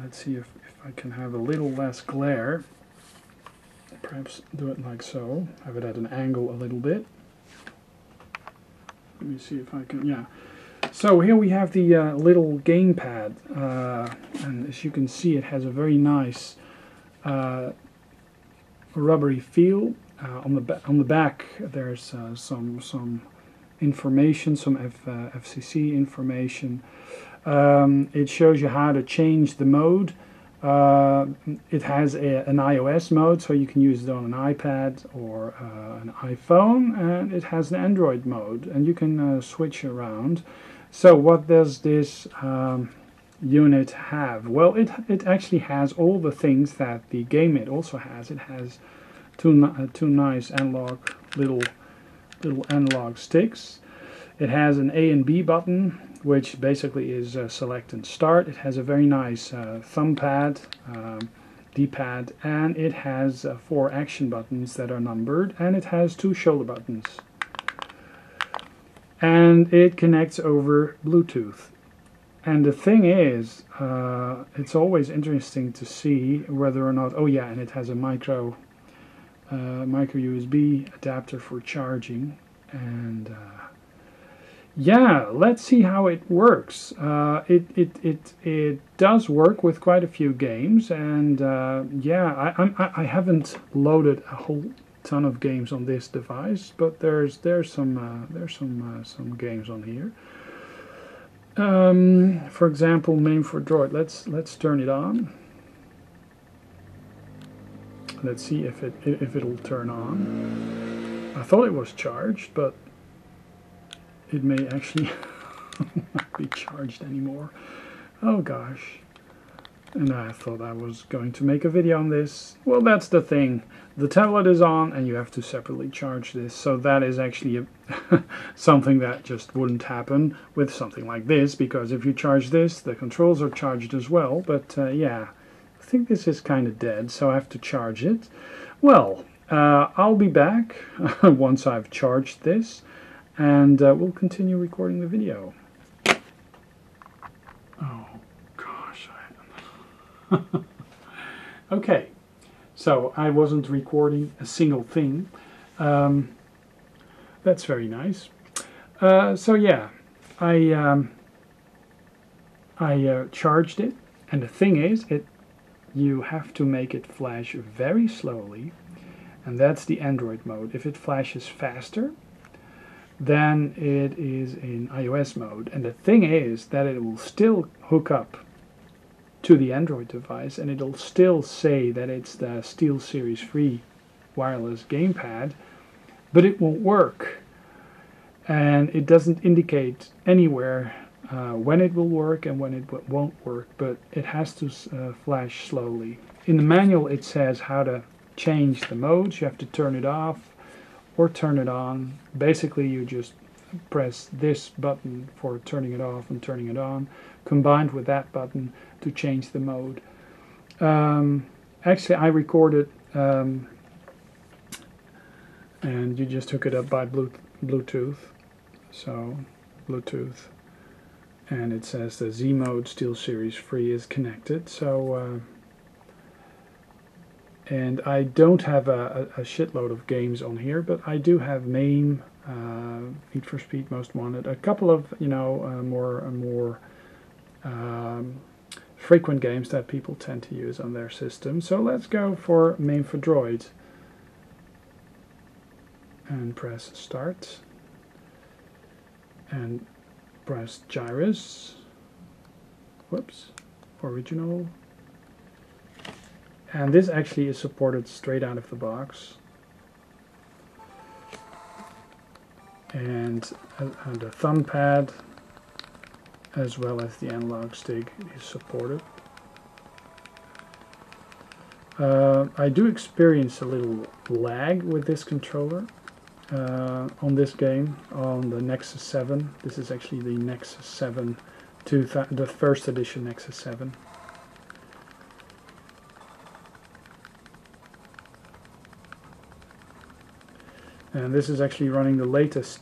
let's see if I can have a little less glare. Perhaps do it like so. Have it at an angle a little bit. Let me see if I can, yeah. So here we have the little gamepad, and as you can see, it has a very nice rubbery feel. On the back, there's some information, some FCC information. It shows you how to change the mode. It has an iOS mode, so you can use it on an iPad or an iPhone, and it has an Android mode, and you can switch around. So what does this unit have? Well, it actually has all the things that the GameMID also has. It has two nice analog little analog sticks. It has an A and B button, which basically is select and start. It has a very nice thumb pad, D-pad, and it has 4 action buttons that are numbered, and it has 2 shoulder buttons. And it connects over Bluetooth. And the thing is, it's always interesting to see whether or not, oh yeah, and it has a micro USB adapter for charging, and yeah, let's see how it works. It does work with quite a few games, and yeah, I haven't loaded a whole ton of games on this device, but there's some games on here. For example, MAME for Droid. Let's turn it on. Let's see if it'll turn on. I thought it was charged, but it may actually not be charged anymore. Oh gosh. And I thought I was going to make a video on this. Well, that's the thing. The tablet is on and you have to separately charge this. So that is actually something that just wouldn't happen with something like this, because if you charge this, the controls are charged as well. But yeah, I think this is kind of dead, so I have to charge it. Well, I'll be back once I've charged this, and we'll continue recording the video. Oh gosh. Okay, so I wasn't recording a single thing. That's very nice. So yeah, I charged it, and the thing is, you have to make it flash very slowly, and that's the Android mode. If it flashes faster, then it is in iOS mode, and the thing is that it will still hook up to the Android device, and it'll still say that it's the SteelSeries free wireless gamepad, but it won't work, and it doesn't indicate anywhere when it will work and when it won't work, but it has to flash slowly. In the manual it says how to change the modes. You have to turn it off or turn it on. Basically you just press this button for turning it off and turning it on, combined with that button to change the mode. Actually I recorded and you just hook it up by Bluetooth. So Bluetooth, and it says the ZeeMote SteelSeries free is connected. So and I don't have a shitload of games on here, but I do have MAME, Need for Speed Most Wanted, a couple of more frequent games that people tend to use on their system. So let's go for MAME for Droid and press start and press gyrus, whoops, original, and this actually is supported straight out of the box, and the thumb pad as well as the analog stick is supported. I do experience a little lag with this controller on this game, on the Nexus 7. This is actually the Nexus 7, the first edition Nexus 7. And this is actually running the latest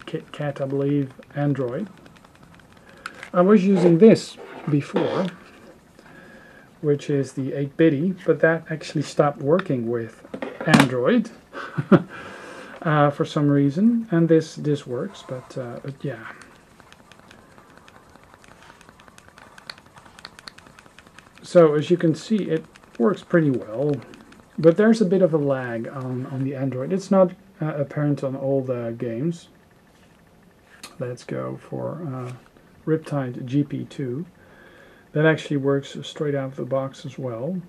KitKat, I believe, Android. I was using this before, which is the 8-bitty, but that actually stopped working with Android for some reason, and this works, but yeah. So as you can see, it works pretty well, but there's a bit of a lag on the Android. It's not apparent on all the games. Let's go for Riptide GP2. That actually works straight out of the box as well.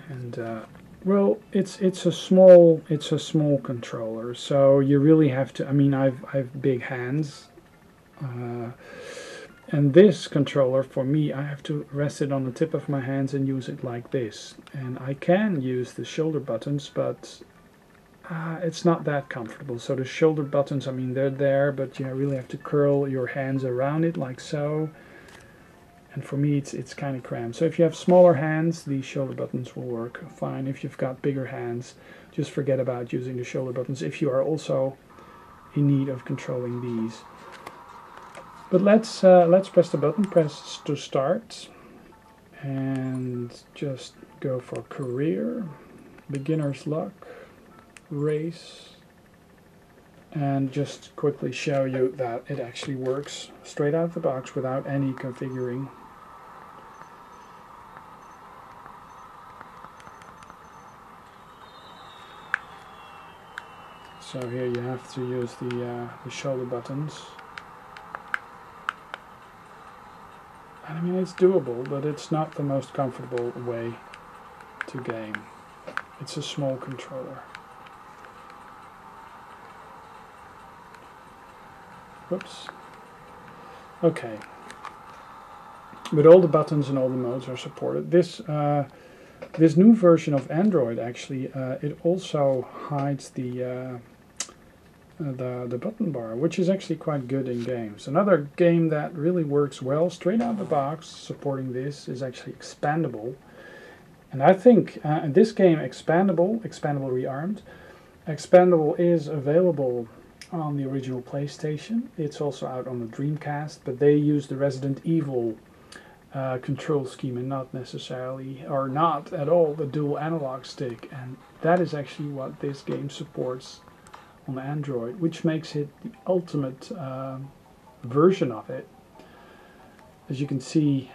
And well, it's a small controller, so you really have to. I mean, I've big hands. And this controller, for me, I have to rest it on the tip of my hands and use it like this. And I can use the shoulder buttons, but it's not that comfortable. So the shoulder buttons, I mean, they're there, but you really have to curl your hands around it like so. And for me, it's kind of cramped. So if you have smaller hands, the shoulder buttons will work fine. If you've got bigger hands, just forget about using the shoulder buttons if you are also in need of controlling these. But let's press the button, press to start, and just go for career, beginner's luck, race, and just quickly show you that it actually works straight out of the box without any configuring. So here you have to use the shoulder buttons. I mean, it's doable, but it's not the most comfortable way to game. It's a small controller. Whoops. Okay. But all the buttons and all the modes are supported. This new version of Android actually it also hides the button bar, which is actually quite good in games. Another game that really works well straight out of the box supporting this is actually Expandable. And I think this game, Expandable Rearmed, Expandable is available on the original PlayStation. It's also out on the Dreamcast, but they use the Resident Evil control scheme and not necessarily, or not at all, the dual analog stick. And that is actually what this game supports on Android, which makes it the ultimate version of it. As you can see,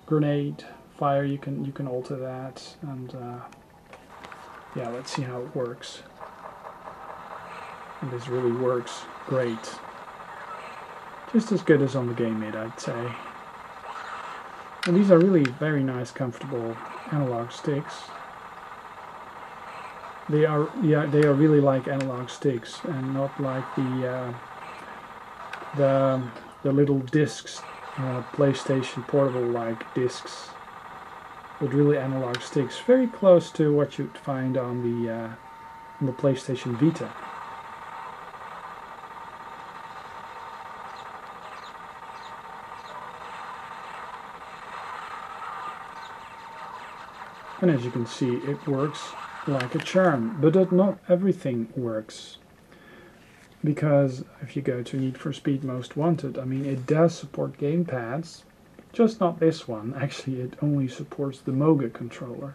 grenade, fire, you can alter that, and yeah, let's see how it works. And this really works great. Just as good as on the GameMID, I'd say. And these are really very nice, comfortable analog sticks. They are, yeah, they are really like analog sticks and not like the little discs, PlayStation Portable like discs, but really analog sticks, very close to what you'd find on the PlayStation Vita. And as you can see, it works like a charm, but not everything works, because if you go to Need for Speed Most Wanted, I mean, it does support gamepads, just not this one. Actually, it only supports the Moga controller,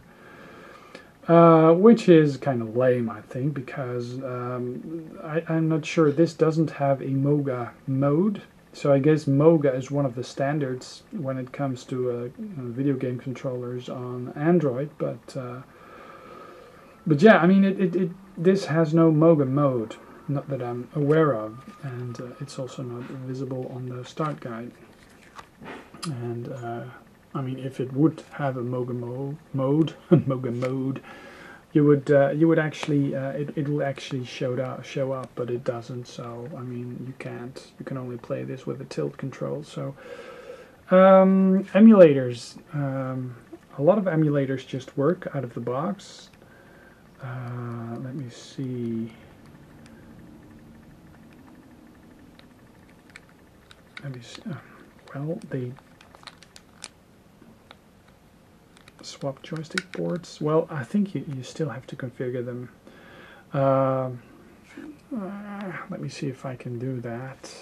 which is kind of lame, I think, because I'm not sure, this doesn't have a Moga mode. So I guess Moga is one of the standards when it comes to video game controllers on Android, but yeah, I mean, this has no Moga mode, not that I'm aware of, and it's also not visible on the start guide. And I mean, if it would have a Moga mode, Moga mode, you would actually it will actually show up, but it doesn't. So I mean, you can only play this with a tilt control. So emulators, a lot of emulators just work out of the box. Let me see. Well, they swap joystick ports. Well, I think you still have to configure them. Let me see if I can do that.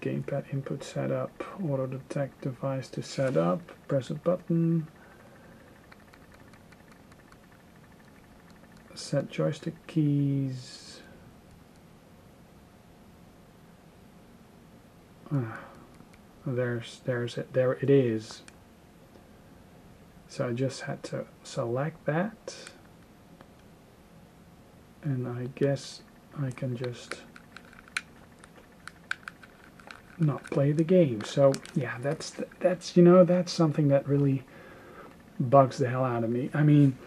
Gamepad input setup, auto detect device to set up, press a button, set joystick keys. There's it, there it is. So I just had to select that, and I guess I can just not play the game. So yeah, that's you know, that's something that really bugs the hell out of me. I mean,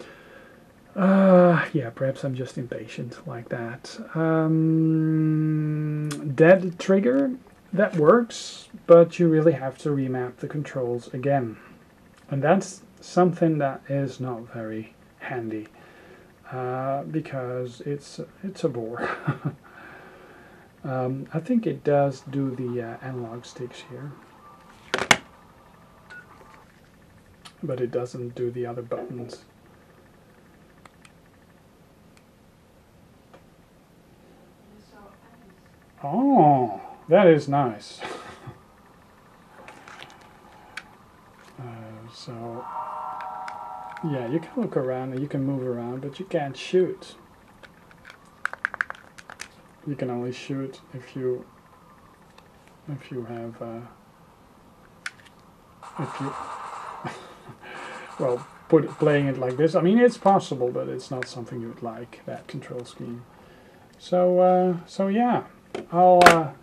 yeah, perhaps I'm just impatient like that. Dead trigger, that works, but you really have to remap the controls again, and that's something that is not very handy, because it's a bore. I think it does do the analog sticks here, but it doesn't do the other buttons. Oh, that is nice. So, yeah, you can look around and you can move around, but you can't shoot. You can only shoot if you have well, playing it like this. I mean, it's possible, but it's not something you would like, that control scheme. So so yeah, I'll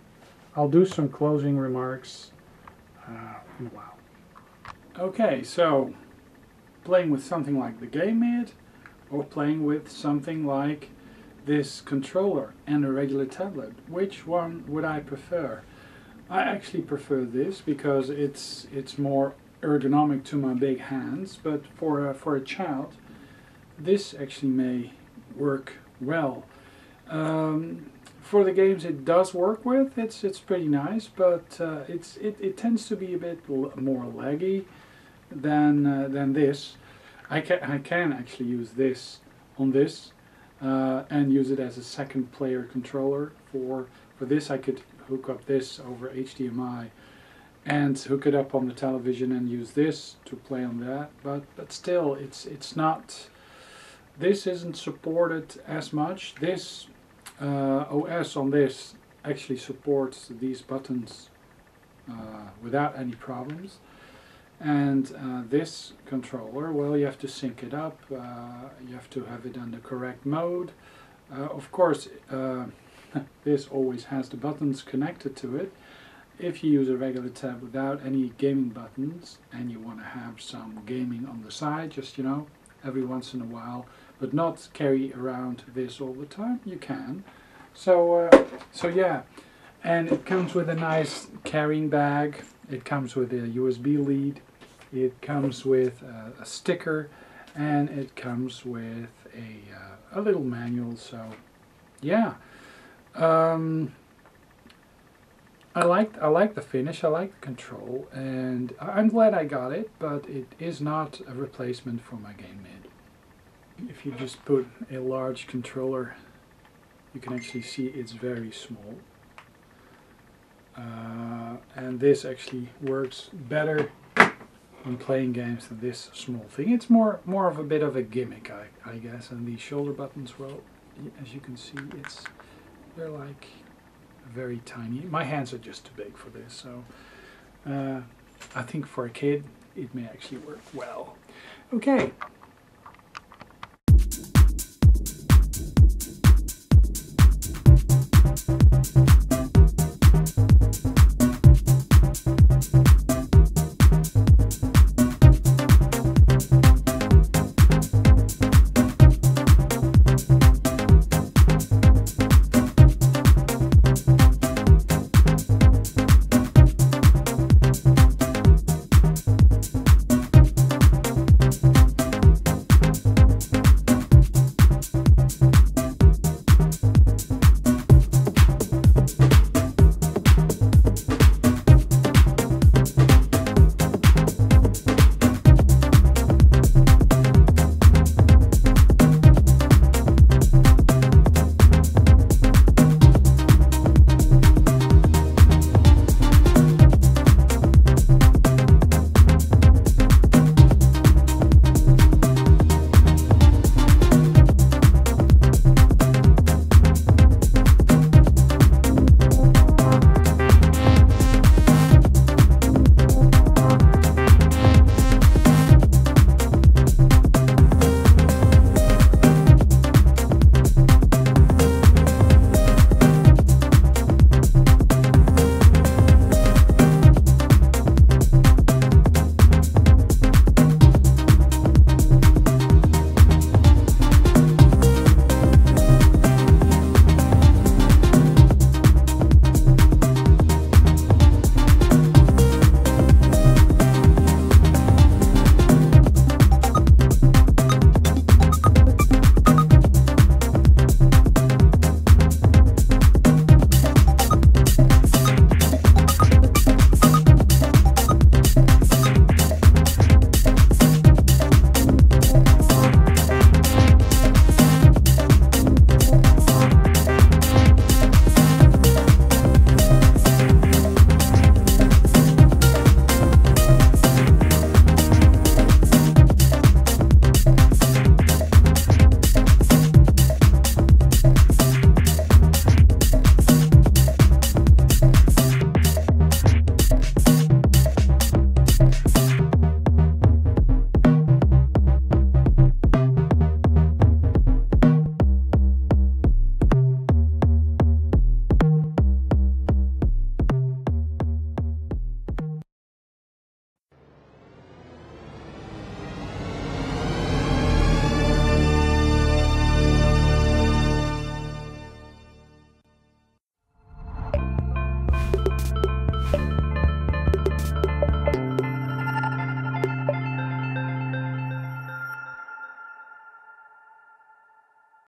do some closing remarks in a while. Okay, so playing with something like the GameMID, or playing with something like this controller and a regular tablet, which one would I prefer? I actually prefer this because it's more ergonomic to my big hands, but for a child this actually may work well. For the games it does work with, it's pretty nice, but it tends to be a bit more laggy than this. I can actually use this on this and use it as a second player controller. For this I could hook up this over HDMI and hook it up on the television and use this to play on that, but still it's not, this isn't supported as much. This OS on this actually supports these buttons without any problems, and this controller, well, you have to sync it up, you have to have it on the correct mode. Of course, this always has the buttons connected to it. If you use a regular tab without any gaming buttons and you want to have some gaming on the side, just, you know, every once in a while, but not carry around this all the time, you can. So so yeah, and it comes with a nice carrying bag. It comes with a USB lead. It comes with a sticker, and it comes with a little manual. So yeah, I like the finish. I like the control, and I'm glad I got it. But it is not a replacement for my GameMID. If you just put a large controller, you can actually see it's very small. And this actually works better on playing games than this small thing. It's more of a bit of a gimmick, I guess. And these shoulder buttons, well, as you can see, they're like very tiny. My hands are just too big for this, so I think for a kid it may actually work well. Okay.